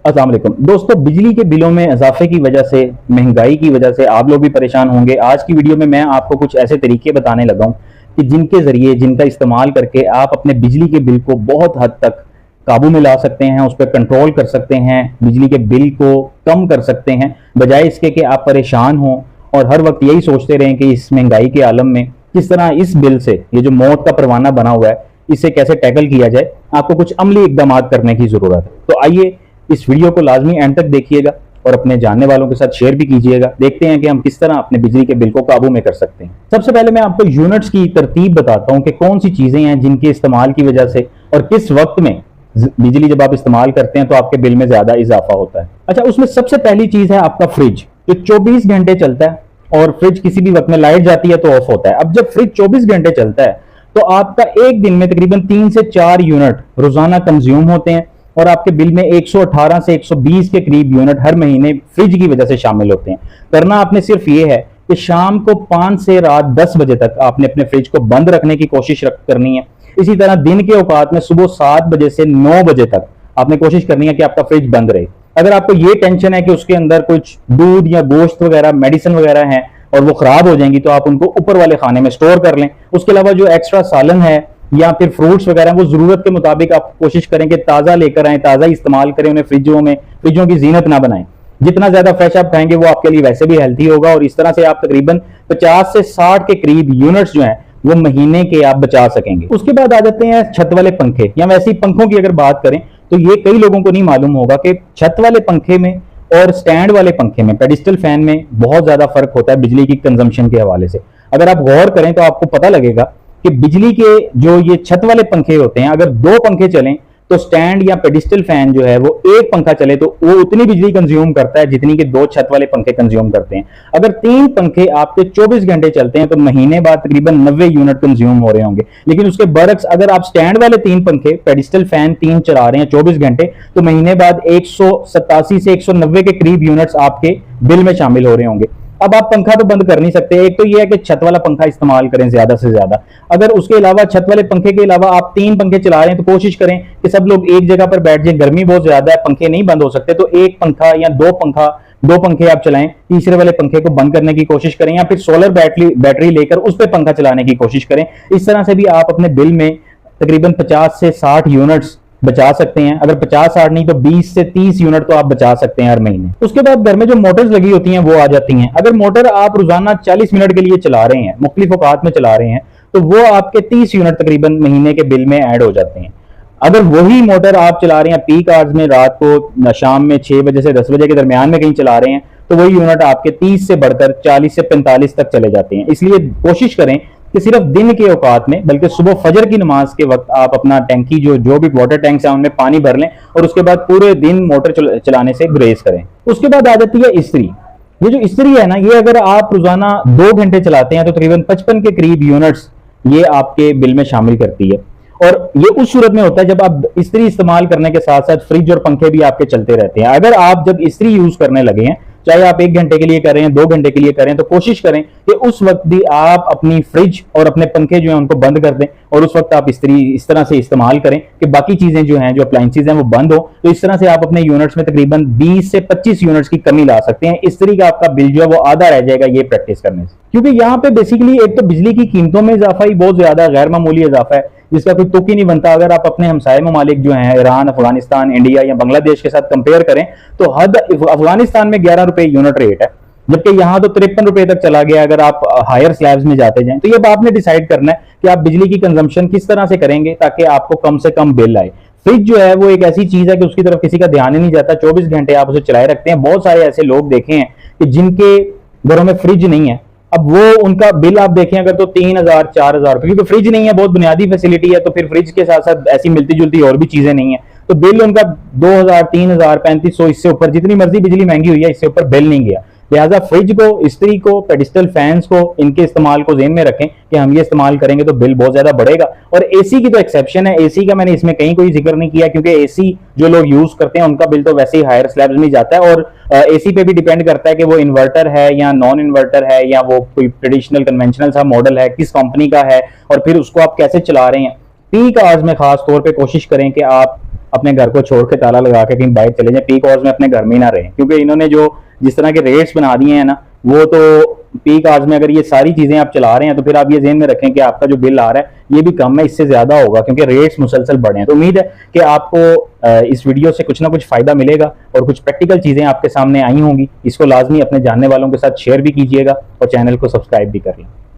अस्सलाम वालेकुम दोस्तों, बिजली के बिलों में इजाफे की वजह से, महंगाई की वजह से आप लोग भी परेशान होंगे। आज की वीडियो में मैं आपको कुछ ऐसे तरीके बताने लगा हूं कि जिनके जरिए, जिनका इस्तेमाल करके आप अपने बिजली के बिल को बहुत हद तक काबू में ला सकते हैं, उस पर कंट्रोल कर सकते हैं, बिजली के बिल को कम कर सकते हैं, बजाय इसके कि आप परेशान हों और हर वक्त यही सोचते रहें कि इस महंगाई के आलम में किस तरह इस बिल से, ये जो मौत का परवाना बना हुआ है, इसे कैसे टैकल किया जाए। आपको कुछ अमली इकदाम करने की जरूरत है। तो आइए इस वीडियो को लाजमी एंड तक देखिएगा और अपने जानने वालों के साथ शेयर भी कीजिएगा। देखते हैं कि हम किस तरह अपने बिजली के बिल को काबू में कर सकते हैं। सबसे पहले मैं आपको यूनिट्स की तरतीब बताता हूं कि कौन सी चीजें हैं जिनके इस्तेमाल की वजह से और किस वक्त में बिजली जब आप इस्तेमाल करते हैं तो आपके बिल में ज्यादा इजाफा होता है। अच्छा, उसमें सबसे पहली चीज है आपका फ्रिज, जो 24 घंटे चलता है और फ्रिज किसी भी वक्त में लाइट जाती है तो ऑफ होता है। अब जब फ्रिज 24 घंटे चलता है तो आपका एक दिन में तकरीबन 3 से 4 यूनिट रोजाना कंज्यूम होते हैं और आपके बिल में 118 से 120 के करीब यूनिट हर महीने फ्रिज की वजह से शामिल होते हैं। करना आपने सिर्फ ये है कि शाम को 5 से रात 10 बजे तक आपने अपने फ्रिज को बंद रखने की कोशिश करनी है। इसी तरह दिन के औकात में सुबह 7 बजे से 9 बजे तक आपने कोशिश करनी है कि आपका फ्रिज बंद रहे। अगर आपको ये टेंशन है कि उसके अंदर कुछ दूध या गोश्त वगैरह, मेडिसिन वगैरह है और वो खराब हो जाएंगी, तो आप उनको ऊपर वाले खाने में स्टोर कर लें। उसके अलावा जो एक्स्ट्रा सालन है या फिर फ्रूट्स वगैरह, वो जरूरत के मुताबिक आप कोशिश करें कि ताज़ा लेकर आएं, ताज़ा इस्तेमाल करें, उन्हें फ्रिजों की जीनत ना बनाएं। जितना ज्यादा फ्रेश आप खाएंगे वो आपके लिए वैसे भी हेल्थी होगा और इस तरह से आप तकरीबन 50 से 60 के करीब यूनिट्स जो हैं वो महीने के आप बचा सकेंगे। उसके बाद आ जाते हैं छत वाले पंखे, या वैसे ही पंखों की अगर बात करें तो ये कई लोगों को नहीं मालूम होगा कि छत वाले पंखे में और स्टैंड वाले पंखे में, पेडिस्टल फैन में बहुत ज्यादा फर्क होता है बिजली की कंजम्पशन के हवाले से। अगर आप गौर करें तो आपको पता लगेगा कि बिजली के जो ये छत वाले पंखे होते हैं, अगर 2 पंखे चलें तो स्टैंड या पेडिस्टल फैन जो है वो 1 पंखा चले तो वो उतनी बिजली कंज्यूम करता है जितनी कि 2 छत वाले पंखे कंज्यूम करते हैं। अगर 3 पंखे आपके 24 घंटे चलते हैं तो महीने बाद तकरीबन 90 यूनिट कंज्यूम हो रहे होंगे। लेकिन उसके बरक्स अगर आप स्टैंड वाले 3 पंखे, पेडिस्टल फैन 3 चला रहे हैं 24 घंटे, तो महीने बाद 187 से 190 के करीब यूनिट्स आपके बिल में शामिल हो रहे होंगे। अब आप पंखा तो बंद कर नहीं सकते, एक तो ये है कि छत वाला पंखा इस्तेमाल करें ज्यादा से ज्यादा। अगर उसके अलावा छत वाले पंखे के अलावा आप 3 पंखे चला रहे हैं तो कोशिश करें कि सब लोग एक जगह पर बैठ जाएं। गर्मी बहुत ज्यादा है, पंखे नहीं बंद हो सकते, तो 1 पंखा या 2 पंखे आप चलाएं, तीसरे वाले पंखे को बंद करने की कोशिश करें या फिर सोलर बैटरी लेकर उस पर पंखा चलाने की कोशिश करें। इस तरह से भी आप अपने बिल में तकरीबन 50 से 60 यूनिट्स बचा सकते हैं। अगर 50-60 नहीं तो 20 से 30 यूनिट तो आप बचा सकते हैं हर महीने। उसके बाद घर में जो मोटर्स लगी होती हैं वो आ जाती हैं। अगर मोटर आप रोजाना 40 मिनट के लिए चला रहे हैं, मुख्तलिफ औकात में चला रहे हैं, तो वो आपके 30 यूनिट तकरीबन महीने के बिल में ऐड हो जाते हैं। अगर वही मोटर आप चला रहे हैं पीक आवर्स में, रात को शाम में 6 बजे से 10 बजे के दरमियान में कहीं चला रहे हैं, तो वही यूनिट आपके 30 से बढ़कर 40 से 45 तक चले जाते हैं। इसलिए कोशिश करें कि सिर्फ दिन के औकात में, बल्कि सुबह फजर की नमाज के वक्त आप अपना टैंकी जो भी वाटर टैंक्स हैं उनमें पानी भर लें और उसके बाद पूरे दिन मोटर चलाने से गुरेज करें। उसके बाद आ जाती है इस्त्री। ये जो इस्त्री है ना, ये अगर आप रोजाना 2 घंटे चलाते हैं तो तकरीबन 55 के करीब यूनिट्स ये आपके बिल में शामिल करती है। और ये उस सूरत में होता है जब आप इस्त्री इस्तेमाल करने के साथ साथ फ्रिज और पंखे भी आपके चलते रहते हैं। अगर आप जब इस्त्री यूज करने लगे हैं, चाहे आप 1 घंटे के लिए करें, 2 घंटे के लिए करें, तो कोशिश करें कि उस वक्त भी आप अपनी फ्रिज और अपने पंखे जो हैं उनको बंद कर दें और उस वक्त आप इस्त्री इस तरह से इस्तेमाल करें कि बाकी चीजें जो हैं, जो अप्लायंसेज हैं, वो बंद हो। तो इस तरह से आप अपने यूनिट्स में तकरीबन 20 से 25 यूनिट्स की कमी ला सकते हैं। इस्त्री का आपका बिल जो है वो आधा रह जाएगा ये प्रैक्टिस करने से। क्योंकि यहाँ पे बेसिकली एक तो बिजली की कीमतों में इजाफा ही बहुत ज्यादा गैर मामूली इजाफा है जिसका कोई तुक ही नहीं बनता। अगर आप अपने हमसाये ममालिक जो हैं, ईरान, अफगानिस्तान, इंडिया या बांग्लादेश के साथ कंपेयर करें तो हद अफगानिस्तान में 11 रुपए यूनिट रेट है, जबकि यहाँ तो 53 रुपए तक चला गया अगर आप हायर स्लैब्स में जाते जाएं। तो ये आपने डिसाइड करना है कि आप बिजली की कंजम्पशन किस तरह से करेंगे ताकि आपको कम से कम बिल आए। फ्रिज जो है वो एक ऐसी चीज है कि उसकी तरफ किसी का ध्यान ही नहीं जाता, 24 घंटे आप उसे चलाए रखते हैं। बहुत सारे ऐसे लोग देखे हैं कि जिनके घरों में फ्रिज नहीं है, अब वो उनका बिल आप देखें अगर तो 3000-4000 रुपए, क्योंकि फ्रिज नहीं है, बहुत बुनियादी फैसिलिटी है, तो फिर फ्रिज के साथ साथ ऐसी मिलती जुलती और भी चीजें नहीं है, तो बिल उनका 2000, 3000, 3500, इससे ऊपर जितनी मर्जी बिजली महंगी हुई है इससे ऊपर बिल नहीं गया। लिहाजा फ्रिज को, इस्त्री को, पेडिस्टल फैंस को, इनके इस्तेमाल को ज़हन में रखें कि हम ये इस्तेमाल करेंगे तो बिल बहुत ज्यादा बढ़ेगा। और एसी की तो एक्सेप्शन है, एसी का मैंने इसमें कहीं कोई जिक्र नहीं किया क्योंकि एसी जो लोग यूज करते हैं उनका बिल तो वैसे ही हायर स्लैब्स में जाता है। और एसी पे भी डिपेंड करता है कि वो इन्वर्टर है या नॉन इन्वर्टर है या वो कोई ट्रेडिशनल कन्वेंशनल सा मॉडल है, किस कंपनी का है और फिर उसको आप कैसे चला रहे हैं। पीक आवर्स में खास तौर पे कोशिश करें कि आप अपने घर को छोड़ के ताला लगा के कहीं बाहर चले जाएं, पीक आवर्स में अपने घर में ही ना रहें, क्योंकि इन्होंने जो जिस तरह के रेट्स बना दिए हैं ना, वो तो पीक आवर्स में अगर ये सारी चीजें आप चला रहे हैं तो फिर आप ये ज़हन में रखें कि आपका जो बिल आ रहा है ये भी कम है, इससे ज्यादा होगा, क्योंकि रेट्स मुसलसल बढ़े हैं। तो उम्मीद है कि आपको इस वीडियो से कुछ ना कुछ फायदा मिलेगा और कुछ प्रैक्टिकल चीजें आपके सामने आई होंगी। इसको लाजमी अपने जानने वालों के साथ शेयर भी कीजिएगा और चैनल को सब्सक्राइब भी कर लें।